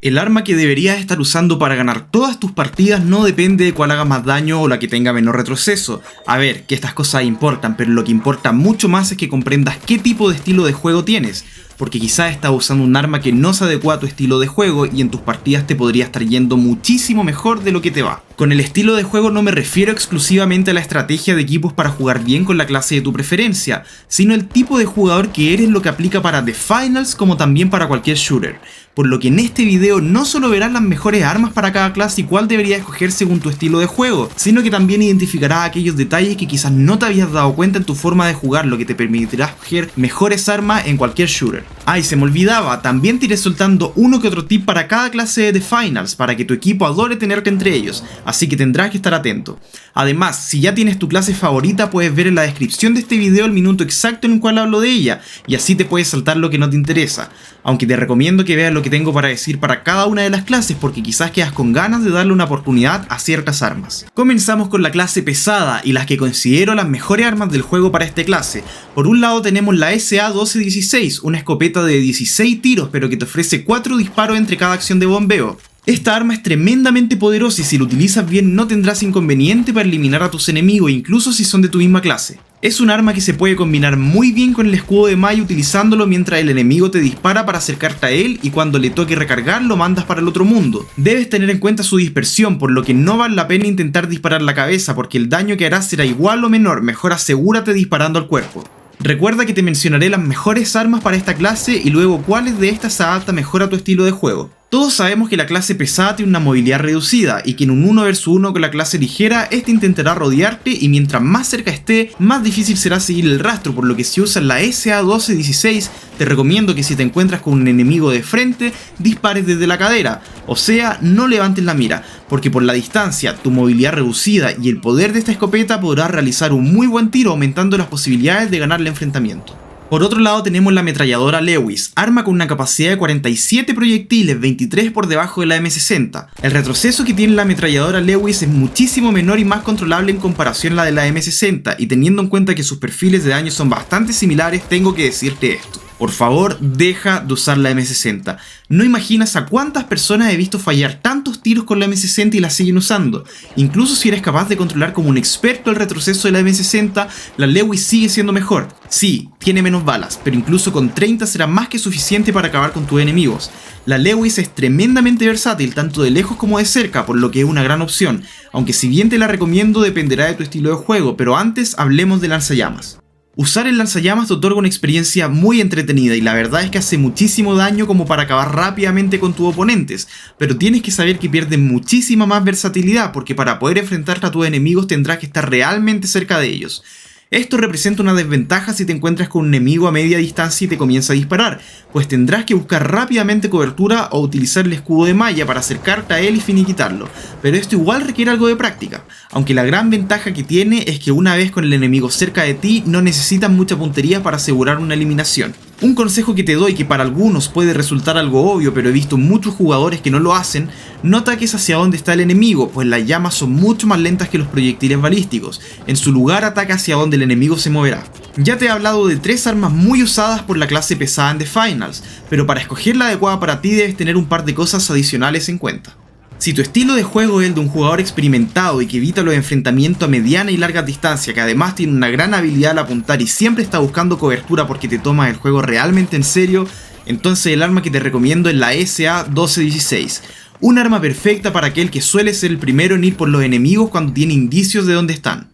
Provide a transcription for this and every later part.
El arma que deberías estar usando para ganar todas tus partidas no depende de cuál haga más daño o la que tenga menor retroceso. A ver, que estas cosas importan, pero lo que importa mucho más es que comprendas qué tipo de estilo de juego tienes, porque quizás estás usando un arma que no se adecua a tu estilo de juego y en tus partidas te podría estar yendo muchísimo mejor de lo que te va. Con el estilo de juego no me refiero exclusivamente a la estrategia de equipos para jugar bien con la clase de tu preferencia, sino el tipo de jugador que eres, lo que aplica para The Finals como también para cualquier shooter. Por lo que en este video no solo verás las mejores armas para cada clase y cuál deberías escoger según tu estilo de juego, sino que también identificarás aquellos detalles que quizás no te habías dado cuenta en tu forma de jugar, lo que te permitirá escoger mejores armas en cualquier shooter. Ah, y se me olvidaba, también te iré soltando uno que otro tip para cada clase de The Finals, para que tu equipo adore tenerte entre ellos, así que tendrás que estar atento. Además, si ya tienes tu clase favorita, puedes ver en la descripción de este video el minuto exacto en el cual hablo de ella, y así te puedes saltar lo que no te interesa, aunque te recomiendo que veas lo que tengo para decir para cada una de las clases, porque quizás quedas con ganas de darle una oportunidad a ciertas armas. Comenzamos con la clase pesada y las que considero las mejores armas del juego para esta clase. Por un lado tenemos la SA-1216, una escopeta de 16 tiros pero que te ofrece 4 disparos entre cada acción de bombeo. Esta arma es tremendamente poderosa y si la utilizas bien no tendrás inconveniente para eliminar a tus enemigos, incluso si son de tu misma clase. Es un arma que se puede combinar muy bien con el escudo de Maya utilizándolo mientras el enemigo te dispara para acercarte a él y cuando le toque recargar lo mandas para el otro mundo. Debes tener en cuenta su dispersión, por lo que no vale la pena intentar disparar la cabeza porque el daño que harás será igual o menor, mejor asegúrate disparando al cuerpo. Recuerda que te mencionaré las mejores armas para esta clase y luego cuáles de estas se adapta mejor a tu estilo de juego. Todos sabemos que la clase pesada tiene una movilidad reducida y que en un 1 vs 1 con la clase ligera, este intentará rodearte y mientras más cerca esté, más difícil será seguir el rastro, por lo que si usas la SA-1216, te recomiendo que si te encuentras con un enemigo de frente, dispares desde la cadera, o sea, no levantes la mira, porque por la distancia, tu movilidad reducida y el poder de esta escopeta podrás realizar un muy buen tiro aumentando las posibilidades de ganar el enfrentamiento. Por otro lado tenemos la ametralladora Lewis, arma con una capacidad de 47 proyectiles, 23 por debajo de la M60. El retroceso que tiene la ametralladora Lewis es muchísimo menor y más controlable en comparación a la de la M60, y teniendo en cuenta que sus perfiles de daño son bastante similares, tengo que decirte esto. Por favor, deja de usar la M60. No imaginas a cuántas personas he visto fallar tantos tiros con la M60 y la siguen usando. Incluso si eres capaz de controlar como un experto el retroceso de la M60, la Lewis sigue siendo mejor. Sí, tiene menos balas, pero incluso con 30 será más que suficiente para acabar con tus enemigos. La Lewis es tremendamente versátil, tanto de lejos como de cerca, por lo que es una gran opción. Aunque si bien te la recomiendo, dependerá de tu estilo de juego, pero antes hablemos de lanzallamas. Usar el lanzallamas te otorga una experiencia muy entretenida y la verdad es que hace muchísimo daño como para acabar rápidamente con tus oponentes, pero tienes que saber que pierden muchísima más versatilidad porque para poder enfrentarte a tus enemigos tendrás que estar realmente cerca de ellos. Esto representa una desventaja si te encuentras con un enemigo a media distancia y te comienza a disparar, pues tendrás que buscar rápidamente cobertura o utilizar el escudo de Maya para acercarte a él y finiquitarlo, pero esto igual requiere algo de práctica, aunque la gran ventaja que tiene es que una vez con el enemigo cerca de ti no necesitas mucha puntería para asegurar una eliminación. Un consejo que te doy que para algunos puede resultar algo obvio, pero he visto muchos jugadores que no lo hacen: no ataques hacia donde está el enemigo, pues las llamas son mucho más lentas que los proyectiles balísticos. En su lugar ataca hacia donde el enemigo se moverá. Ya te he hablado de 3 armas muy usadas por la clase pesada en The Finals, pero para escoger la adecuada para ti debes tener un par de cosas adicionales en cuenta. Si tu estilo de juego es el de un jugador experimentado y que evita los enfrentamientos a mediana y larga distancia, que además tiene una gran habilidad al apuntar y siempre está buscando cobertura porque te tomas el juego realmente en serio, entonces el arma que te recomiendo es la SA-1216. Un arma perfecta para aquel que suele ser el primero en ir por los enemigos cuando tiene indicios de dónde están.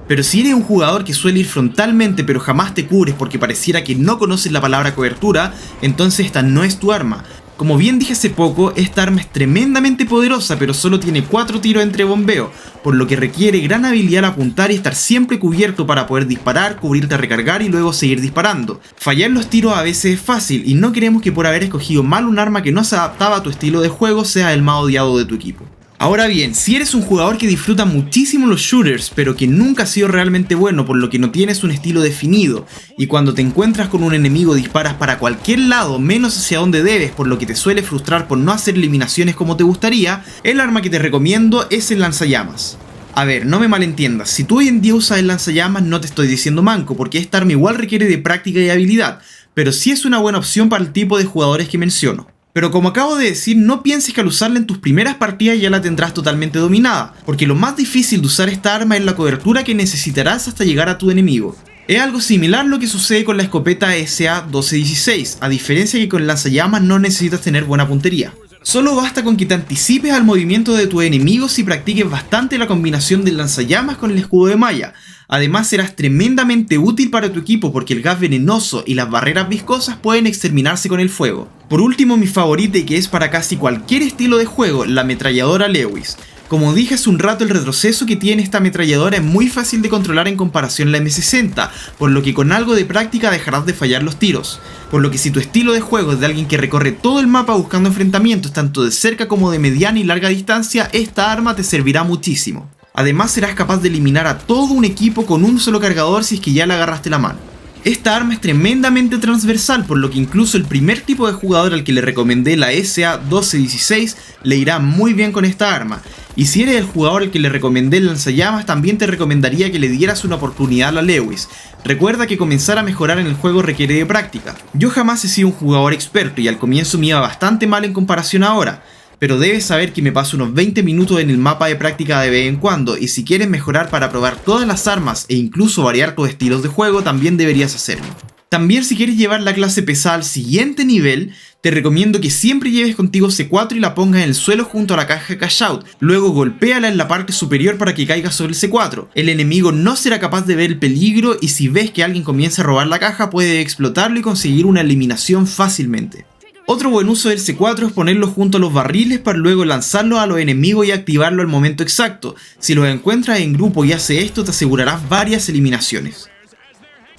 Pero si eres un jugador que suele ir frontalmente pero jamás te cubres porque pareciera que no conoces la palabra cobertura, entonces esta no es tu arma. Como bien dije hace poco, esta arma es tremendamente poderosa pero solo tiene 4 tiros entre bombeo, por lo que requiere gran habilidad al apuntar y estar siempre cubierto para poder disparar, cubrirte a recargar y luego seguir disparando. Fallar los tiros a veces es fácil y no queremos que por haber escogido mal un arma que no se adaptaba a tu estilo de juego sea el más odiado de tu equipo. Ahora bien, si eres un jugador que disfruta muchísimo los shooters, pero que nunca ha sido realmente bueno por lo que no tienes un estilo definido, y cuando te encuentras con un enemigo disparas para cualquier lado menos hacia donde debes, por lo que te suele frustrar por no hacer eliminaciones como te gustaría, el arma que te recomiendo es el lanzallamas. A ver, no me malentiendas, si tú hoy en día usas el lanzallamas no te estoy diciendo manco, porque esta arma igual requiere de práctica y habilidad, pero sí es una buena opción para el tipo de jugadores que menciono. Pero como acabo de decir, no pienses que al usarla en tus primeras partidas ya la tendrás totalmente dominada, porque lo más difícil de usar esta arma es la cobertura que necesitarás hasta llegar a tu enemigo. Es algo similar lo que sucede con la escopeta SA-1216, a diferencia que con lanzallamas no necesitas tener buena puntería. Solo basta con que te anticipes al movimiento de tus enemigos y practiques bastante la combinación del lanzallamas con el escudo de malla. Además serás tremendamente útil para tu equipo porque el gas venenoso y las barreras viscosas pueden exterminarse con el fuego. Por último, mi favorita y que es para casi cualquier estilo de juego, la ametralladora Lewis. Como dije hace un rato, el retroceso que tiene esta ametralladora es muy fácil de controlar en comparación a la M60, por lo que con algo de práctica dejarás de fallar los tiros. Por lo que si tu estilo de juego es de alguien que recorre todo el mapa buscando enfrentamientos tanto de cerca como de mediana y larga distancia, esta arma te servirá muchísimo. Además serás capaz de eliminar a todo un equipo con un solo cargador si es que ya le agarraste la mano. Esta arma es tremendamente transversal, por lo que incluso el primer tipo de jugador al que le recomendé la SA-1216 le irá muy bien con esta arma. Y si eres el jugador al que le recomendé el lanzallamas, también te recomendaría que le dieras una oportunidad a la Lewis. Recuerda que comenzar a mejorar en el juego requiere de práctica. Yo jamás he sido un jugador experto y al comienzo me iba bastante mal en comparación a ahora. Pero debes saber que me paso unos 20 minutos en el mapa de práctica de vez en cuando, y si quieres mejorar para probar todas las armas e incluso variar tus estilos de juego, también deberías hacerlo. También si quieres llevar la clase pesada al siguiente nivel, te recomiendo que siempre lleves contigo C4 y la pongas en el suelo junto a la caja de cash out. Luego golpéala en la parte superior para que caiga sobre el C4. El enemigo no será capaz de ver el peligro y si ves que alguien comienza a robar la caja puede explotarlo y conseguir una eliminación fácilmente. Otro buen uso del C4 es ponerlo junto a los barriles para luego lanzarlo a los enemigos y activarlo al momento exacto. Si los encuentras en grupo y haces esto, te asegurarás varias eliminaciones.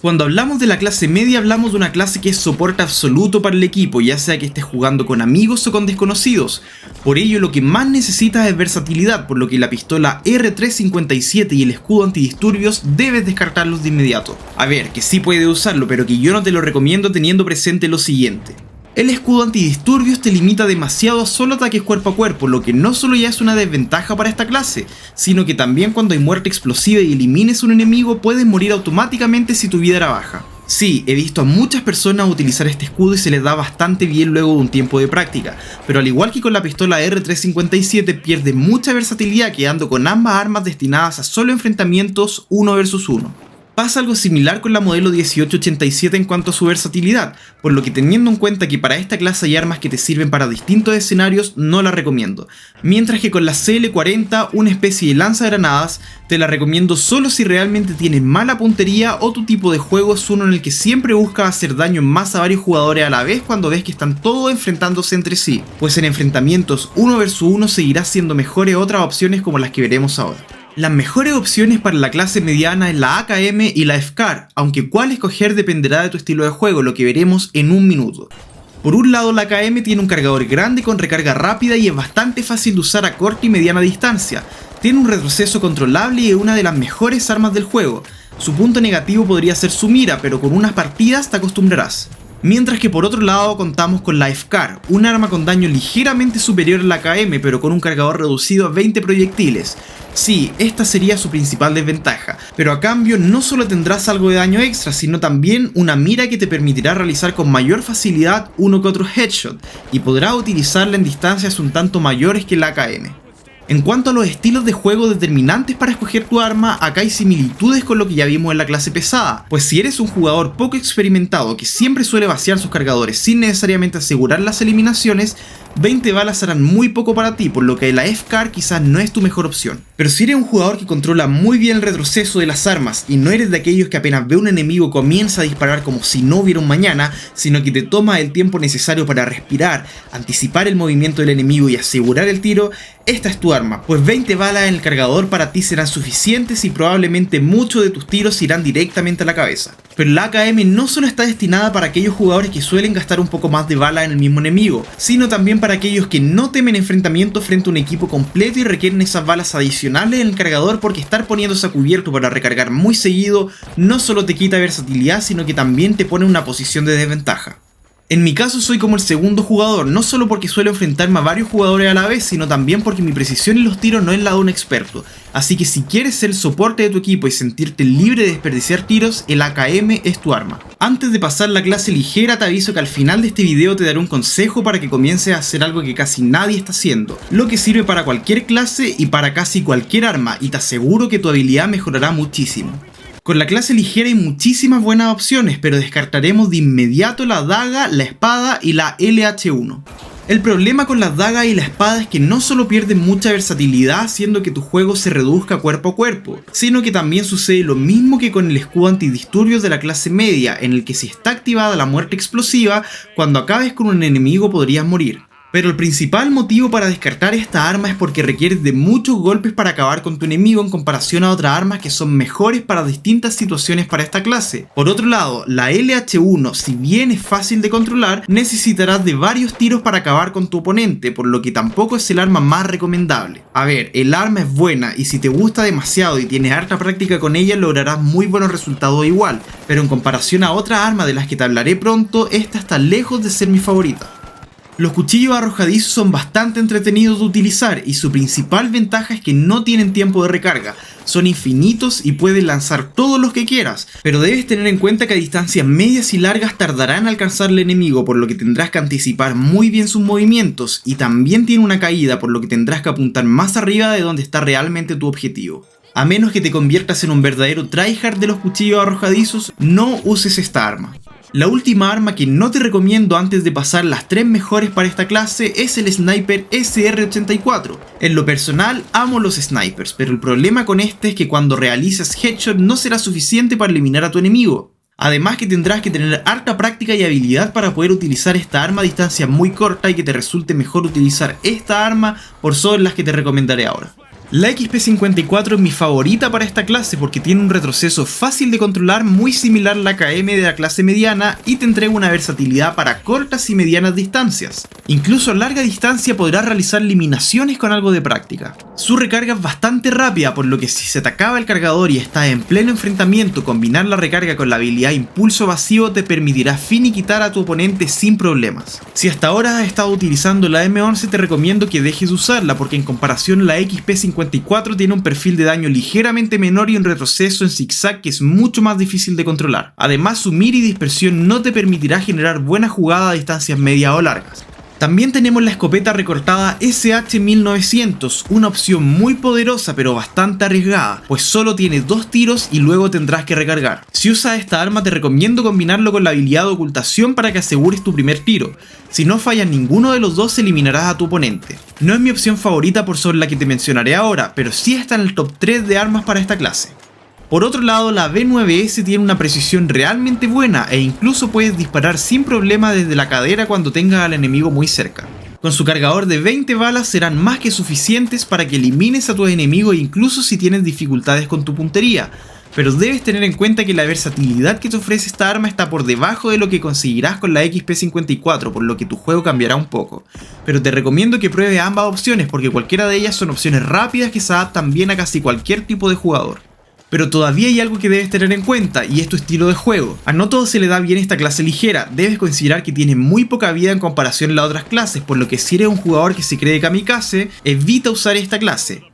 Cuando hablamos de la clase media, hablamos de una clase que es soporte absoluto para el equipo, ya sea que estés jugando con amigos o con desconocidos. Por ello, lo que más necesitas es versatilidad, por lo que la pistola R357 y el escudo antidisturbios debes descartarlos de inmediato. A ver, que sí puedes usarlo, pero que yo no te lo recomiendo teniendo presente lo siguiente. El escudo antidisturbios te limita demasiado a solo ataques cuerpo a cuerpo, lo que no solo ya es una desventaja para esta clase, sino que también cuando hay muerte explosiva y elimines un enemigo puedes morir automáticamente si tu vida era baja. Sí, he visto a muchas personas utilizar este escudo y se les da bastante bien luego de un tiempo de práctica, pero al igual que con la pistola R357 pierde mucha versatilidad quedando con ambas armas destinadas a solo enfrentamientos 1 versus 1. Pasa algo similar con la modelo 1887 en cuanto a su versatilidad, por lo que teniendo en cuenta que para esta clase hay armas que te sirven para distintos escenarios, no la recomiendo. Mientras que con la CL40, una especie de lanzagranadas, te la recomiendo solo si realmente tienes mala puntería o tu tipo de juego es uno en el que siempre buscas hacer daño en masa a varios jugadores a la vez cuando ves que están todos enfrentándose entre sí, pues en enfrentamientos 1 versus 1 seguirás siendo mejores otras opciones como las que veremos ahora. Las mejores opciones para la clase mediana es la AKM y la FCAR, aunque cuál escoger dependerá de tu estilo de juego, lo que veremos en un minuto. Por un lado, la AKM tiene un cargador grande con recarga rápida y es bastante fácil de usar a corta y mediana distancia. Tiene un retroceso controlable y es una de las mejores armas del juego. Su punto negativo podría ser su mira, pero con unas partidas te acostumbrarás. Mientras que por otro lado contamos con la FCAR, un arma con daño ligeramente superior a la AKM pero con un cargador reducido a 20 proyectiles. Sí, esta sería su principal desventaja, pero a cambio no solo tendrás algo de daño extra, sino también una mira que te permitirá realizar con mayor facilidad uno que otro headshot, y podrás utilizarla en distancias un tanto mayores que la AKM. En cuanto a los estilos de juego determinantes para escoger tu arma, acá hay similitudes con lo que ya vimos en la clase pesada, pues si eres un jugador poco experimentado que siempre suele vaciar sus cargadores sin necesariamente asegurar las eliminaciones, 20 balas harán muy poco para ti, por lo que la FCAR quizás no es tu mejor opción. Pero si eres un jugador que controla muy bien el retroceso de las armas y no eres de aquellos que apenas ve un enemigo comienza a disparar como si no hubiera un mañana, sino que te toma el tiempo necesario para respirar, anticipar el movimiento del enemigo y asegurar el tiro, esta es tu arma, pues 20 balas en el cargador para ti serán suficientes y probablemente muchos de tus tiros irán directamente a la cabeza. Pero la AKM no solo está destinada para aquellos jugadores que suelen gastar un poco más de bala en el mismo enemigo, sino también para aquellos que no temen enfrentamientos frente a un equipo completo y requieren esas balas adicionales en el cargador, porque estar poniéndose a cubierto para recargar muy seguido no solo te quita versatilidad, sino que también te pone en una posición de desventaja. En mi caso soy como el segundo jugador, no solo porque suelo enfrentarme a varios jugadores a la vez, sino también porque mi precisión en los tiros no es la de un experto. Así que si quieres ser el soporte de tu equipo y sentirte libre de desperdiciar tiros, el AKM es tu arma. Antes de pasar la clase ligera te aviso que al final de este video te daré un consejo para que comiences a hacer algo que casi nadie está haciendo, lo que sirve para cualquier clase y para casi cualquier arma, y te aseguro que tu habilidad mejorará muchísimo. Con la clase ligera hay muchísimas buenas opciones, pero descartaremos de inmediato la daga, la espada y la LH1. El problema con las dagas y la espada es que no solo pierden mucha versatilidad haciendo que tu juego se reduzca cuerpo a cuerpo, sino que también sucede lo mismo que con el escudo antidisturbios de la clase media, en el que si está activada la muerte explosiva, cuando acabes con un enemigo podrías morir. Pero el principal motivo para descartar esta arma es porque requieres de muchos golpes para acabar con tu enemigo en comparación a otras armas que son mejores para distintas situaciones para esta clase. Por otro lado, la LH1, si bien es fácil de controlar, necesitarás de varios tiros para acabar con tu oponente, por lo que tampoco es el arma más recomendable. A ver, el arma es buena y si te gusta demasiado y tienes harta práctica con ella lograrás muy buenos resultados igual, pero en comparación a otras armas de las que te hablaré pronto, esta está lejos de ser mi favorita. Los cuchillos arrojadizos son bastante entretenidos de utilizar y su principal ventaja es que no tienen tiempo de recarga, son infinitos y puedes lanzar todos los que quieras, pero debes tener en cuenta que a distancias medias y largas tardarán en alcanzar al enemigo, por lo que tendrás que anticipar muy bien sus movimientos, y también tiene una caída, por lo que tendrás que apuntar más arriba de donde está realmente tu objetivo. A menos que te conviertas en un verdadero tryhard de los cuchillos arrojadizos, no uses esta arma. La última arma que no te recomiendo antes de pasar las 3 mejores para esta clase es el Sniper SR-84. En lo personal amo los snipers, pero el problema con este es que cuando realizas headshot no será suficiente para eliminar a tu enemigo. Además que tendrás que tener harta práctica y habilidad para poder utilizar esta arma a distancia muy corta y que te resulte mejor utilizar esta arma por sobre las que te recomendaré ahora. La XP54 es mi favorita para esta clase porque tiene un retroceso fácil de controlar muy similar a la AKM de la clase mediana y te entrega una versatilidad para cortas y medianas distancias. Incluso a larga distancia podrás realizar eliminaciones con algo de práctica. Su recarga es bastante rápida, por lo que si se te acaba el cargador y estás en pleno enfrentamiento, combinar la recarga con la habilidad Impulso Vacío te permitirá finiquitar a tu oponente sin problemas. Si hasta ahora has estado utilizando la M11 te recomiendo que dejes de usarla porque en comparación la XP54 tiene un perfil de daño ligeramente menor y un retroceso en zigzag que es mucho más difícil de controlar. Además, su mira y dispersión no te permitirá generar buena jugada a distancias medias o largas. También tenemos la escopeta recortada SH-1900, una opción muy poderosa pero bastante arriesgada, pues solo tiene 2 tiros y luego tendrás que recargar. Si usas esta arma te recomiendo combinarlo con la habilidad de ocultación para que asegures tu primer tiro. Si no fallas ninguno de los dos eliminarás a tu oponente. No es mi opción favorita por sobre la que te mencionaré ahora, pero sí está en el top 3 de armas para esta clase. Por otro lado, la V9S tiene una precisión realmente buena e incluso puedes disparar sin problema desde la cadera cuando tengas al enemigo muy cerca. Con su cargador de 20 balas serán más que suficientes para que elimines a tus enemigos incluso si tienes dificultades con tu puntería, pero debes tener en cuenta que la versatilidad que te ofrece esta arma está por debajo de lo que conseguirás con la XP54, por lo que tu juego cambiará un poco. Pero te recomiendo que pruebes ambas opciones porque cualquiera de ellas son opciones rápidas que se adaptan bien a casi cualquier tipo de jugador. Pero todavía hay algo que debes tener en cuenta y es tu estilo de juego. A no todo se le da bien esta clase ligera, debes considerar que tiene muy poca vida en comparación a las otras clases, por lo que si eres un jugador que se cree kamikaze, evita usar esta clase.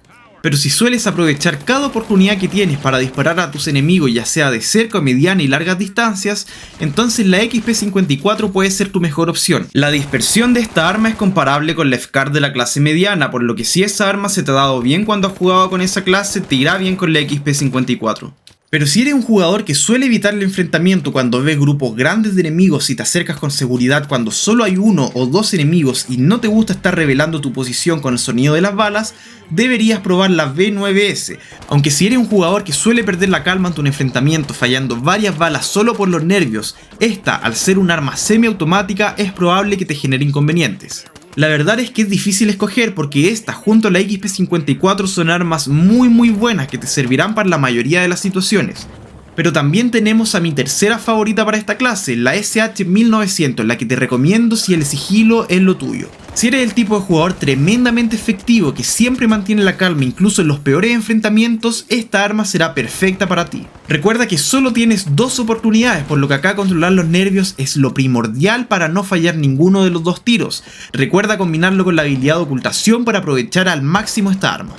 Pero si sueles aprovechar cada oportunidad que tienes para disparar a tus enemigos ya sea de cerca, mediana y largas distancias, entonces la XP54 puede ser tu mejor opción. La dispersión de esta arma es comparable con la FCAR de la clase mediana, por lo que si esa arma se te ha dado bien cuando has jugado con esa clase, te irá bien con la XP54. Pero si eres un jugador que suele evitar el enfrentamiento cuando ves grupos grandes de enemigos y te acercas con seguridad cuando solo hay 1 o 2 enemigos y no te gusta estar revelando tu posición con el sonido de las balas, deberías probar la V9S, aunque si eres un jugador que suele perder la calma ante un enfrentamiento fallando varias balas solo por los nervios, esta al ser un arma semiautomática es probable que te genere inconvenientes. La verdad es que es difícil escoger porque esta junto a la XP54 son armas muy buenas que te servirán para la mayoría de las situaciones. Pero también tenemos a mi tercera favorita para esta clase, la SH-1900, la que te recomiendo si el sigilo es lo tuyo. Si eres el tipo de jugador tremendamente efectivo que siempre mantiene la calma incluso en los peores enfrentamientos, esta arma será perfecta para ti. Recuerda que solo tienes dos oportunidades, por lo que acá controlar los nervios es lo primordial para no fallar ninguno de los dos tiros. Recuerda combinarlo con la habilidad de ocultación para aprovechar al máximo esta arma.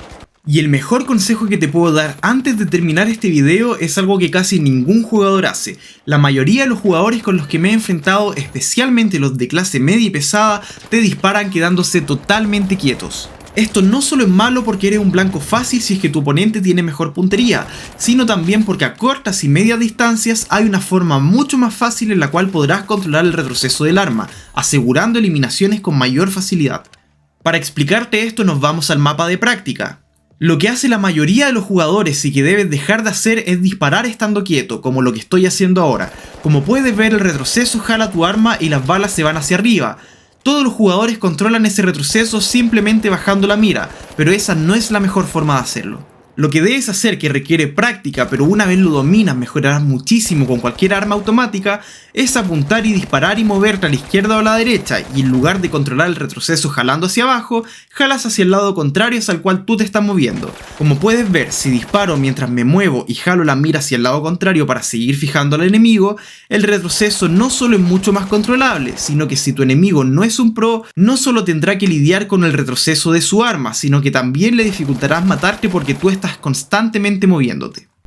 Y el mejor consejo que te puedo dar antes de terminar este video es algo que casi ningún jugador hace. La mayoría de los jugadores con los que me he enfrentado, especialmente los de clase media y pesada, te disparan quedándose totalmente quietos. Esto no solo es malo porque eres un blanco fácil si es que tu oponente tiene mejor puntería, sino también porque a cortas y medias distancias hay una forma mucho más fácil en la cual podrás controlar el retroceso del arma, asegurando eliminaciones con mayor facilidad. Para explicarte esto nos vamos al mapa de práctica. Lo que hace la mayoría de los jugadores y que debes dejar de hacer es disparar estando quieto, como lo que estoy haciendo ahora. Como puedes ver, el retroceso jala tu arma y las balas se van hacia arriba. Todos los jugadores controlan ese retroceso simplemente bajando la mira, pero esa no es la mejor forma de hacerlo. Lo que debes hacer, que requiere práctica, pero una vez lo dominas mejorarás muchísimo con cualquier arma automática, es apuntar y disparar y moverte a la izquierda o a la derecha, y en lugar de controlar el retroceso jalando hacia abajo, jalas hacia el lado contrario hacia el cual tú te estás moviendo. Como puedes ver, si disparo mientras me muevo y jalo la mira hacia el lado contrario para seguir fijando al enemigo, el retroceso no solo es mucho más controlable, sino que si tu enemigo no es un pro, no solo tendrá que lidiar con el retroceso de su arma, sino que también le dificultarás matarte porque tú estás constantemente moviéndote.